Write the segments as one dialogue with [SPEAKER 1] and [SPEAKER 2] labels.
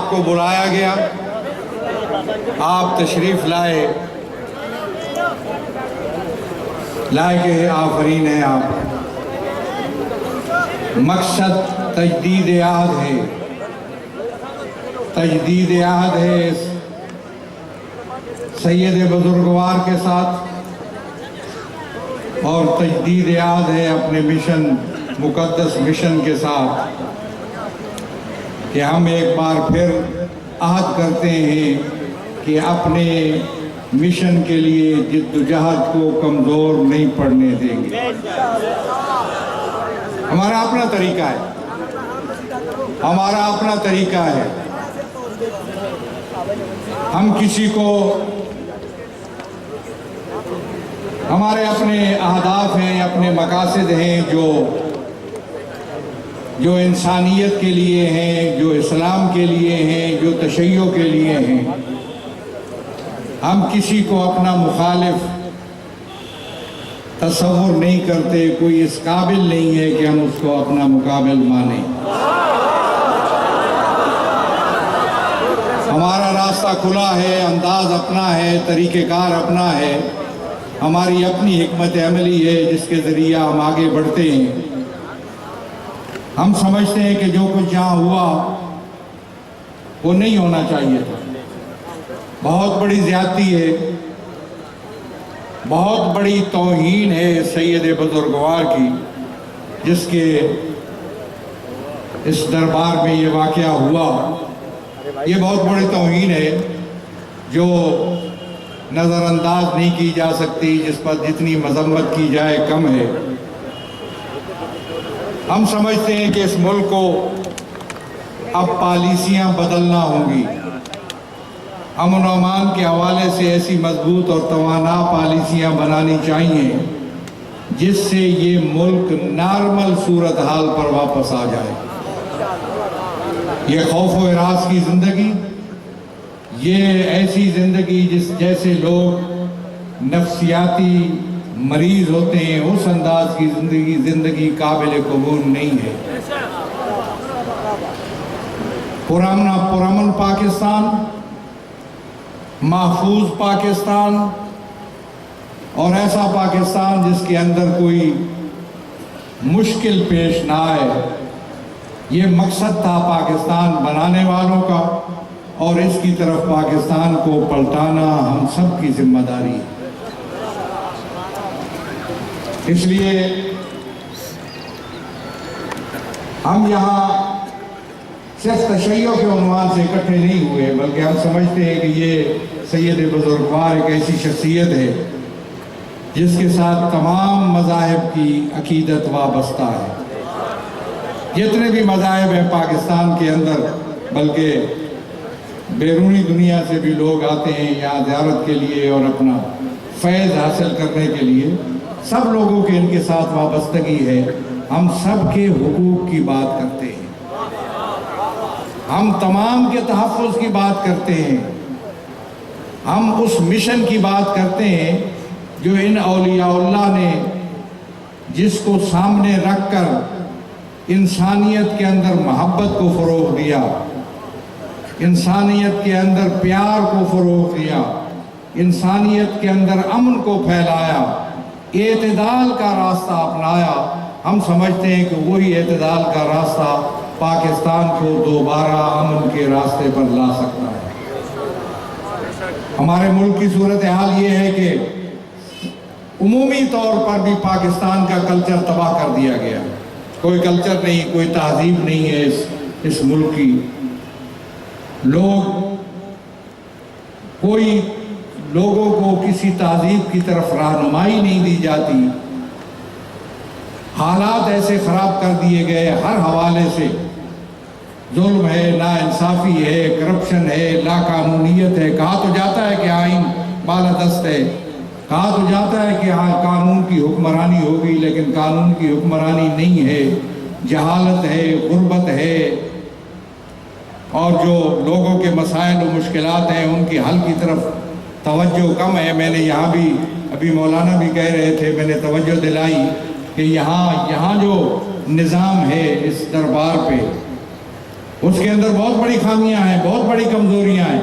[SPEAKER 1] آپ کو بلایا گیا، آپ تشریف لائے، لائق آفرین ہیں آپ۔ مقصد تجدید عہد ہے، تجدید عہد ہے سید بزرگوار کے ساتھ، اور تجدید عہد ہے اپنے مشن، مقدس مشن کے ساتھ، کہ ہم ایک بار پھر عہد کرتے ہیں کہ اپنے مشن کے لیے جد و جہد کو کمزور نہیں پڑنے دیں گے۔ ہمارا اپنا طریقہ ہے، ہمارا اپنا طریقہ ہے۔ ہم کسی کو، ہمارے اپنے اہداف ہیں، اپنے مقاصد ہیں جو انسانیت کے لیے ہیں، جو اسلام کے لیے ہیں، جو تشیع کے لیے ہیں۔ ہم کسی کو اپنا مخالف تصور نہیں کرتے، کوئی اس قابل نہیں ہے کہ ہم اس کو اپنا مقابل مانیں۔ ہمارا راستہ کھلا ہے، انداز اپنا ہے، طریقہ کار اپنا ہے، ہماری اپنی حکمت عملی ہے جس کے ذریعہ ہم آگے بڑھتے ہیں۔ ہم سمجھتے ہیں کہ جو کچھ یہاں ہوا وہ نہیں ہونا چاہیے تھا، بہت بڑی زیادتی ہے، بہت بڑی توہین ہے سید بزرگوار کی، جس کے اس دربار میں یہ واقعہ ہوا۔ یہ بہت بڑی توہین ہے جو نظر انداز نہیں کی جا سکتی، جس پر جتنی مذمت کی جائے کم ہے۔ ہم سمجھتے ہیں کہ اس ملک کو اب پالیسیاں بدلنا ہوں گی، امن و امان کے حوالے سے ایسی مضبوط اور توانا پالیسیاں بنانی چاہیے جس سے یہ ملک نارمل صورتحال پر واپس آ جائے۔ یہ خوف و ہراس کی زندگی، یہ ایسی زندگی جیسے لوگ نفسیاتی مریض ہوتے ہیں، اس انداز کی زندگی قابل قبول نہیں ہے۔ پرامن پاکستان، محفوظ پاکستان، اور ایسا پاکستان جس کے اندر کوئی مشکل پیش نہ آئے، یہ مقصد تھا پاکستان بنانے والوں کا، اور اس کی طرف پاکستان کو پلٹانا ہم سب کی ذمہ داری ہے۔ اس لیے ہم یہاں صرف تشیع کے عنوان سے اکٹھے نہیں ہوئے، بلکہ ہم سمجھتے ہیں کہ یہ سید بزرگوار ایک ایسی شخصیت ہے جس کے ساتھ تمام مذاہب کی عقیدت وابستہ ہے۔ جتنے بھی مذاہب ہیں پاکستان کے اندر، بلکہ بیرونی دنیا سے بھی لوگ آتے ہیں یہاں زیارت کے لیے اور اپنا فیض حاصل کرنے کے لیے، سب لوگوں کے ان کے ساتھ وابستگی ہے۔ ہم سب کے حقوق کی بات کرتے ہیں، ہم تمام کے تحفظ کی بات کرتے ہیں، ہم اس مشن کی بات کرتے ہیں جو ان اولیاء اللہ نے، جس کو سامنے رکھ کر انسانیت کے اندر محبت کو فروغ دیا، انسانیت کے اندر پیار کو فروغ دیا، انسانیت کے اندر امن کو پھیلایا، اعتدال کا راستہ اپنایا۔ ہم سمجھتے ہیں کہ وہی اعتدال کا راستہ پاکستان کو دوبارہ امن کے راستے پر لا سکتا ہے۔ ہمارے ملک کی صورتحال یہ ہے کہ عمومی طور پر بھی پاکستان کا کلچر تباہ کر دیا گیا، کوئی کلچر نہیں، کوئی تہذیب نہیں ہے اس ملک کی۔ لوگوں کو کسی تہذیب کی طرف رہنمائی نہیں دی جاتی، حالات ایسے خراب کر دیے گئے، ہر حوالے سے ظلم ہے، ناانصافی ہے، کرپشن ہے، لاقانونیت ہے۔ کہا تو جاتا ہے کہ آئین بالادست ہے، کہا تو جاتا ہے کہ قانون کی حکمرانی ہوگی، لیکن قانون کی حکمرانی نہیں ہے، جہالت ہے، غربت ہے، اور جو لوگوں کے مسائل و مشکلات ہیں ان کی حل کی طرف توجہ کم ہے۔ میں نے یہاں بھی، ابھی مولانا بھی کہہ رہے تھے، میں نے توجہ دلائی کہ یہاں جو نظام ہے اس دربار پہ، اس کے اندر بہت بڑی خامیاں ہیں، بہت بڑی کمزوریاں ہیں۔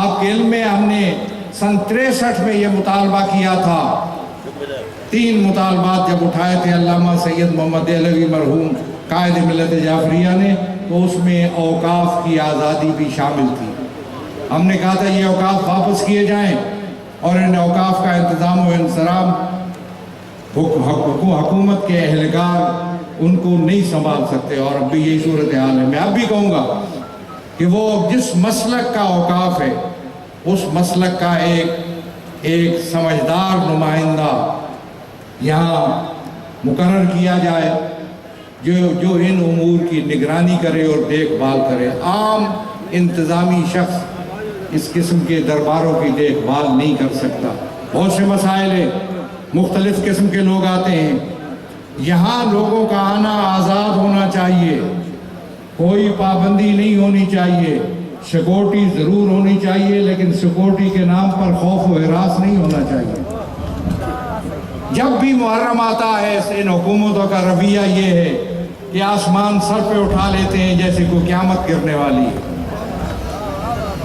[SPEAKER 1] آپ کے علم میں ہم نے سن 63 میں یہ مطالبہ کیا تھا، 3 مطالبات جب اٹھائے تھے علامہ سید محمد دہلوی مرحوم قائد ملت جعفریہ نے، تو اس میں اوقاف کی آزادی بھی شامل تھی۔ ہم نے کہا تھا یہ اوقاف واپس کیے جائیں اور ان اوقاف کا انتظام و انصرام حکومت کے اہلکار ان کو نہیں سنبھال سکتے، اور اب بھی یہی صورتحال ہے۔ میں اب بھی کہوں گا کہ وہ جس مسلک کا اوقاف ہے، اس مسلک کا ایک سمجھدار نمائندہ یہاں مقرر کیا جائے جو ان امور کی نگرانی کرے اور دیکھ بھال کرے۔ عام انتظامی شخص اس قسم کے درباروں کی دیکھ بھال نہیں کر سکتا۔ بہت سے مسائل ہیں، مختلف قسم کے لوگ آتے ہیں، یہاں لوگوں کا آنا آزاد ہونا چاہیے، کوئی پابندی نہیں ہونی چاہیے، سیکورٹی ضرور ہونی چاہیے، لیکن سیکورٹی کے نام پر خوف و ہراس نہیں ہونا چاہیے۔ جب بھی محرم آتا ہے ان حکومتوں کا رویہ یہ ہے کہ آسمان سر پہ اٹھا لیتے ہیں جیسے کوئی قیامت گرنے والی ہے۔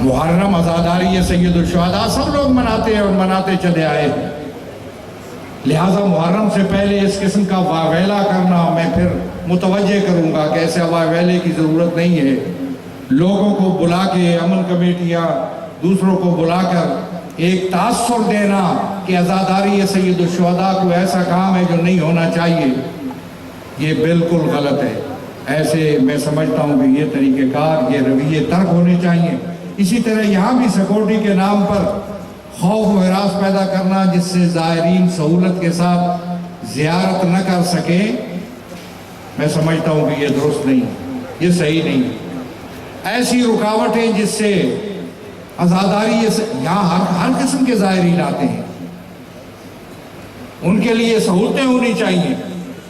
[SPEAKER 1] محرم عزاداری سید الشہداء سب لوگ مناتے ہیں اور مناتے چلے آئے ہیں، لہٰذا محرم سے پہلے اس قسم کا واویلا کرنا میں پھر متوجہ کروں گا کہ ایسے واویلے کی ضرورت نہیں ہے۔ لوگوں کو بلا کے، امن کمیٹیاں دوسروں کو بلا کر ایک تاثر دینا کہ عزاداری سید الشہداء کو ایسا کام ہے جو نہیں ہونا چاہیے، یہ بالکل غلط ہے۔ ایسے میں سمجھتا ہوں کہ یہ طریقہ کار، یہ رویے ترک ہونے چاہیے۔ اسی طرح یہاں بھی سیکورٹی کے نام پر خوف و ہراس پیدا کرنا جس سے زائرین سہولت کے ساتھ زیارت نہ کر سکیں، میں سمجھتا ہوں کہ یہ درست نہیں، یہ صحیح نہیں۔ ایسی رکاوٹیں جس سے عزاداری، یہاں ہر قسم کے زائرین آتے ہیں، ان کے لیے سہولتیں ہونی چاہیے،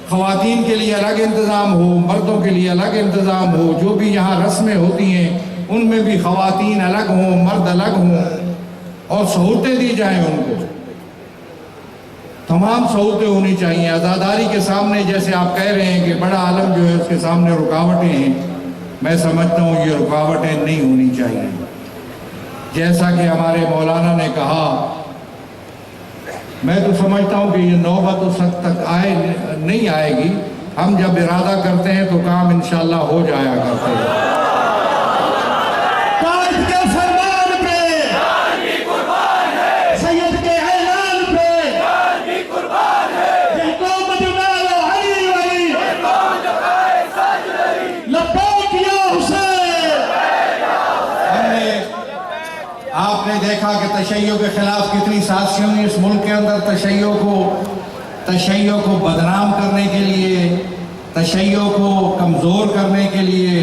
[SPEAKER 1] خواتین کے لیے الگ انتظام ہو، مردوں کے لیے الگ انتظام ہو، جو بھی یہاں رسمیں ہوتی ہیں ان میں بھی خواتین الگ ہوں، مرد الگ ہوں، اور سہولتیں دی جائیں ان کو، تمام سہولتیں ہونی چاہیے۔ عزاداری کے سامنے جیسے آپ کہہ رہے ہیں کہ بڑا عالم جو ہے اس کے سامنے رکاوٹیں ہیں، میں سمجھتا ہوں یہ رکاوٹیں نہیں ہونی چاہیے۔ جیسا کہ ہمارے مولانا نے کہا، میں تو سمجھتا ہوں کہ یہ نوبت اس حد تک نہیں آئے گی، ہم جب ارادہ کرتے ہیں تو کام انشاءاللہ ہو جایا کرتے ہیں۔ آپ نے دیکھا کہ تشیع کے خلاف کتنی سازشیں ہوئی اس ملک کے اندر، تشیع کو بدنام کرنے کے لیے، تشیع کو کمزور کرنے کے لیے،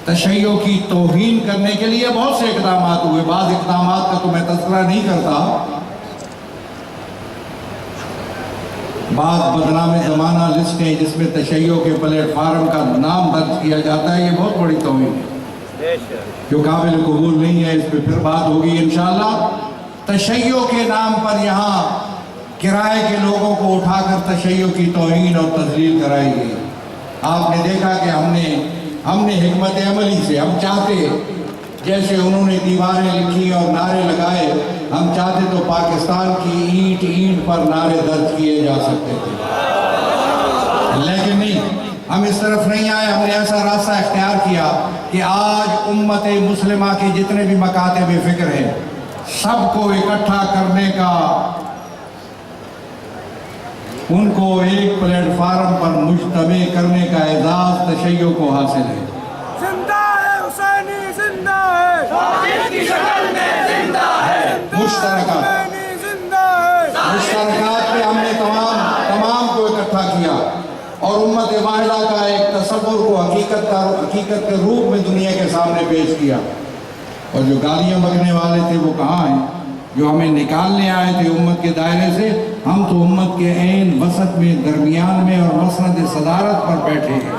[SPEAKER 1] تشیع کی توہین کرنے کے لیے بہت سے اقدامات ہوئے۔ بعض اقدامات کا تو میں تذکرہ نہیں کرتا، بعض بدنام زمانہ لسٹیں جس میں تشیع کے پلیٹ فارم کا نام درج کیا جاتا ہے، یہ بہت بڑی توہین ہے جو قابل قبول نہیں ہے۔ اس پہ پھر بات ہوگی انشاءاللہ۔ تشیع کے نام پر یہاں کرائے کے لوگوں کو اٹھا کر تشیع کی توہین اور تذلیل کرائی گئی۔ آپ نے دیکھا کہ ہم نے حکمت عملی سے، ہم چاہتے جیسے انہوں نے دیواریں لکھی اور نعرے لگائے، ہم چاہتے تو پاکستان کی اینٹ اینٹ پر نعرے درج کیے جا سکتے تھے، لیکن نہیں، ہم اس طرف نہیں آئے۔ ہم نے ایسا راستہ اختیار کیا کہ آج امت مسلمہ کے جتنے بھی مکاتب فکر ہیں سب کو اکٹھا کرنے کا، ان کو ایک پلیٹ فارم پر مجتمع کرنے کا اعزاز تشیع کو حاصل ہے۔
[SPEAKER 2] زندہ ہے حسینی، زندہ ہے فاطر کی شکل میں، زندہ ہے
[SPEAKER 1] مشترکات پہ ہم نے تمام کو اکٹھا کیا اور امت واحدہ کا ایک تصور کو حقیقت کے روپ میں دنیا کے سامنے پیش کیا۔ اور جو گالیاں بکنے والے تھے وہ کہاں ہیں؟ جو ہمیں نکالنے آئے تھے امت کے دائرے سے، ہم تو امت کے عین وسط میں، درمیان میں اور مسند صدارت پر بیٹھے ہیں۔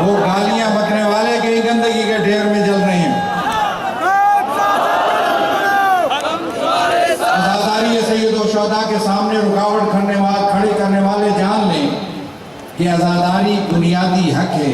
[SPEAKER 1] وہ گالیاں بکنے والے کہیں گندگی کے ڈھیر میں جل رہے ہیں۔ عزاداری سید الشہداء کے سامنے رکاوٹ کھڑی کرنے والے جان لیں کہ عزاداری بنیادی حق ہے،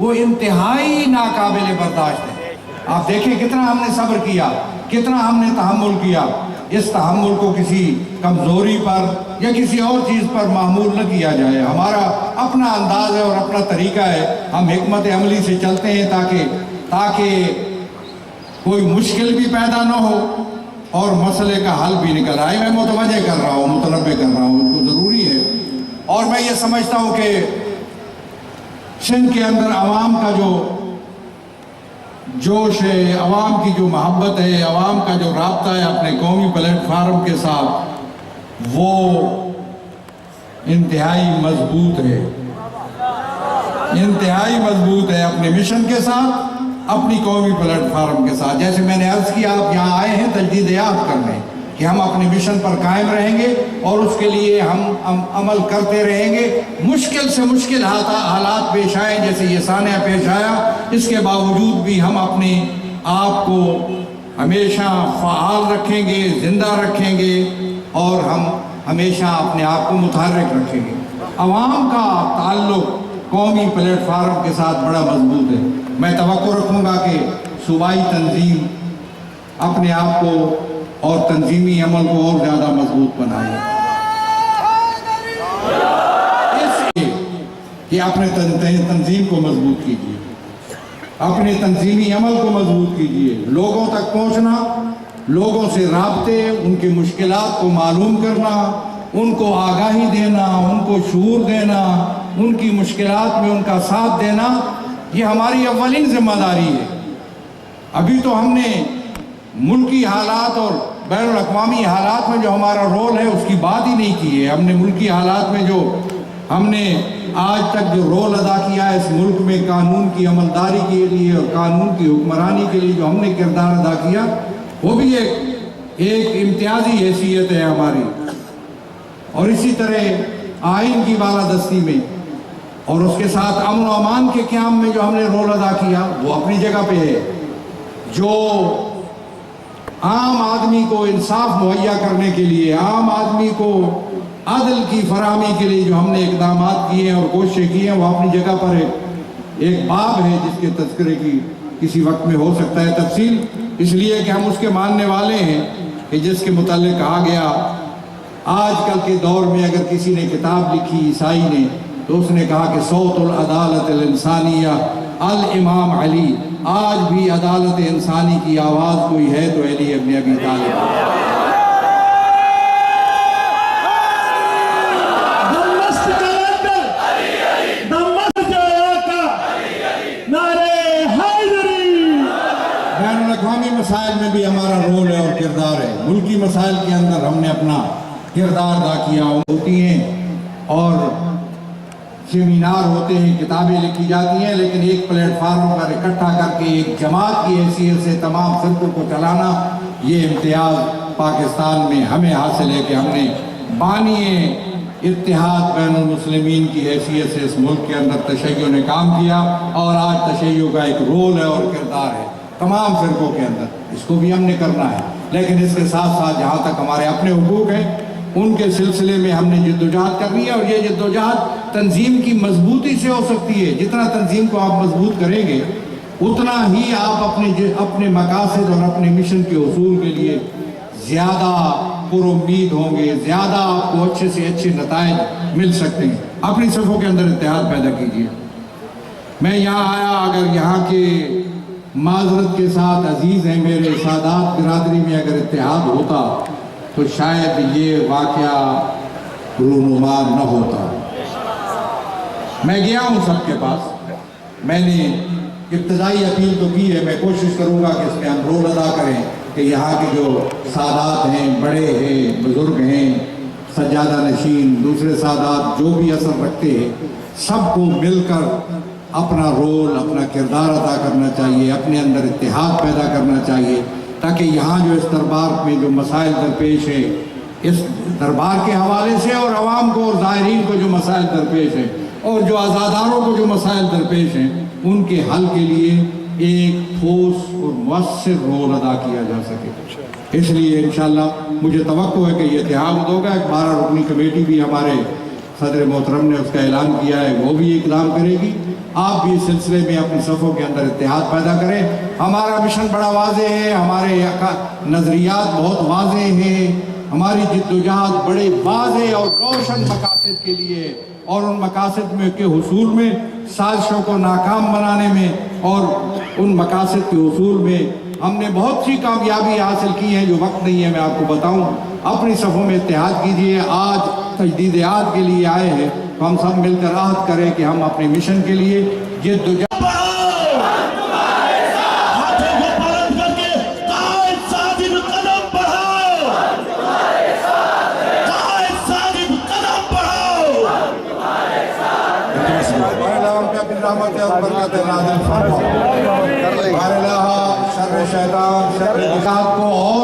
[SPEAKER 1] وہ انتہائی ناقابل برداشت ہے۔ آپ دیکھیں کتنا ہم نے صبر کیا، کتنا ہم نے تحمل کیا۔ اس تحمل کو کسی کمزوری پر یا کسی اور چیز پر معمول نہ کیا جائے۔ ہمارا اپنا انداز ہے اور اپنا طریقہ ہے، ہم حکمت عملی سے چلتے ہیں تاکہ کوئی مشکل بھی پیدا نہ ہو اور مسئلے کا حل بھی نکل آئے۔ میں متوجہ کر رہا ہوں، متنبہ کر رہا ہوں، ان کو ضروری ہے۔ اور میں یہ سمجھتا ہوں کہ سندھ کے اندر عوام کا جو جوش ہے، عوام کی جو محبت ہے، عوام کا جو رابطہ ہے اپنے قومی پلیٹ فارم کے ساتھ، وہ انتہائی مضبوط ہے، انتہائی مضبوط ہے اپنے مشن کے ساتھ، اپنی قومی پلیٹ فارم کے ساتھ۔ جیسے میں نے عرض کیا، آپ یہاں آئے ہیں تجدید یاد کرنے کہ ہم اپنے مشن پر قائم رہیں گے اور اس کے لیے ہم عمل کرتے رہیں گے۔ مشکل سے مشکل حالات پیش آئیں، جیسے یہ سانحہ پیش آیا، اس کے باوجود بھی ہم اپنے آپ کو ہمیشہ فعال رکھیں گے، زندہ رکھیں گے اور ہم ہمیشہ اپنے آپ کو متحرک رکھیں گے۔ عوام کا تعلق قومی پلیٹ فارم کے ساتھ بڑا مضبوط ہے۔ میں توقع رکھوں گا کہ صوبائی تنظیم اپنے آپ کو اور تنظیمی عمل کو اور زیادہ مضبوط بنائے، اس لیے کہ اپنے تنظیم کو مضبوط کیجیے، اپنے تنظیمی عمل کو مضبوط کیجیے۔ لوگوں تک پہنچنا، لوگوں سے رابطے، ان کی مشکلات کو معلوم کرنا، ان کو آگاہی دینا، ان کو شعور دینا، ان کی مشکلات میں ان کا ساتھ دینا، یہ ہماری اولین ذمہ داری ہے۔ ابھی تو ہم نے ملکی حالات اور بین الاقوامی حالات میں جو ہمارا رول ہے اس کی بات ہی نہیں کی ہے۔ ہم نے ملکی حالات میں جو ہم نے آج تک جو رول ادا کیا ہے اس ملک میں قانون کی عملداری کے لیے اور قانون کی حکمرانی کے لیے جو ہم نے کردار ادا کیا، وہ بھی ایک امتیازی حیثیت ہے ہماری۔ اور اسی طرح آئین کی بالادستی میں اور اس کے ساتھ امن و امان کے قیام میں جو ہم نے رول ادا کیا وہ اپنی جگہ پہ ہے۔ جو عام آدمی کو انصاف مہیا کرنے کے لیے، عام آدمی کو عدل کی فراہمی کے لیے جو ہم نے اقدامات کیے ہیں اور کوششیں کی ہیں، وہ اپنی جگہ پر ایک باب ہے جس کے تذکرے کی کسی وقت میں ہو سکتا ہے تفصیل، اس لیے کہ ہم اس کے ماننے والے ہیں کہ جس کے متعلق کہا گیا، آج کل کے دور میں اگر کسی نے کتاب لکھی عیسائی نے تو اس نے کہا کہ صوت العدالت الانسانیہ الامام علی، آج بھی عدالت انسانی کی آواز کوئی ہے تو علی ابن ابی طالب۔ بین الاقوامی مسائل میں بھی ہمارا رول ہے اور کردار ہے۔ ملکی مسائل کے اندر ہم نے اپنا کردار ادا کیا ہوتی ہیں اور سیمینار ہوتے ہیں، کتابیں لکھی جاتی ہیں، لیکن ایک پلیٹ فارم پر اکٹھا کر کے ایک جماعت کی حیثیت سے تمام فرقوں کو چلانا، یہ امتیاز پاکستان میں ہمیں حاصل ہے کہ ہم نے بانی اتحاد بین المسلمین کی حیثیت سے اس ملک کے اندر تشیع نے کام کیا اور آج تشیع کا ایک رول ہے اور کردار ہے تمام فرقوں کے اندر، اس کو بھی ہم نے کرنا ہے۔ لیکن اس کے ساتھ ساتھ جہاں تک ہمارے اپنے حقوق ہیں ان کے سلسلے میں ہم نے جدوجہد کرنی ہے، اور یہ جدوجہد تنظیم کی مضبوطی سے ہو سکتی ہے۔ جتنا تنظیم کو آپ مضبوط کریں گے اتنا ہی آپ اپنے مقاصد اور اپنے مشن کے حصول کے لیے زیادہ پر امید ہوں گے، زیادہ آپ کو اچھے سے اچھے نتائج مل سکتے ہیں۔ اپنی صفوں کے اندر اتحاد پیدا کیجیے۔ میں یہاں آیا، اگر یہاں کے معذرت کے ساتھ عزیز ہیں میرے سادات برادری میں اگر اتحاد ہوتا تو شاید یہ واقعہ رونما نہ ہوتا۔ میں گیا ہوں سب کے پاس، میں نے ابتدائی اپیل تو کی ہے، میں کوشش کروں گا کہ اس میں ہم رول ادا کریں کہ یہاں کے جو سادات ہیں، بڑے ہیں، بزرگ ہیں، سجادہ نشین، دوسرے سادات جو بھی اثر رکھتے ہیں، سب کو مل کر اپنا رول، اپنا کردار ادا کرنا چاہیے، اپنے اندر اتحاد پیدا کرنا چاہیے، تاکہ یہاں جو اس دربار میں جو مسائل درپیش ہیں، اس دربار کے حوالے سے اور عوام کو اور زائرین کو جو مسائل درپیش ہیں اور جو عزاداروں کو جو مسائل درپیش ہیں، ان کے حل کے لیے ایک ٹھوس اور مؤثر رول ادا کیا جا سکے۔ اس لیے انشاءاللہ مجھے توقع ہے کہ یہ اتحاد ہوگا۔ ایک 12 رکنی کمیٹی بھی ہمارے صدر محترم نے اس کا اعلان کیا ہے، وہ بھی اقدام کرے گی، آپ بھی اس سلسلے میں اپنی صفوں کے اندر اتحاد پیدا کریں. ہمارا مشن بڑا واضح ہے, ہمارے نظریات بہت واضح ہیں, ہماری جدوجہد بڑے واضح اور روشن مقاصد کے لیے اور ان مقاصد میں کے حصول میں, سازشوں کو ناکام بنانے میں اور ان مقاصد کے حصول میں ہم نے بہت سی کامیابی حاصل کی ہیں جو وقت نہیں ہے میں آپ کو بتاؤں. اپنی صفوں میں اتحاد کیجئے. آج تجدید عہد کے لیے آئے ہیں تو ہم سب مل کر عہد کریں کہ ہم اپنے مشن کے لیے جدوجہد شر شیطان شر کو اور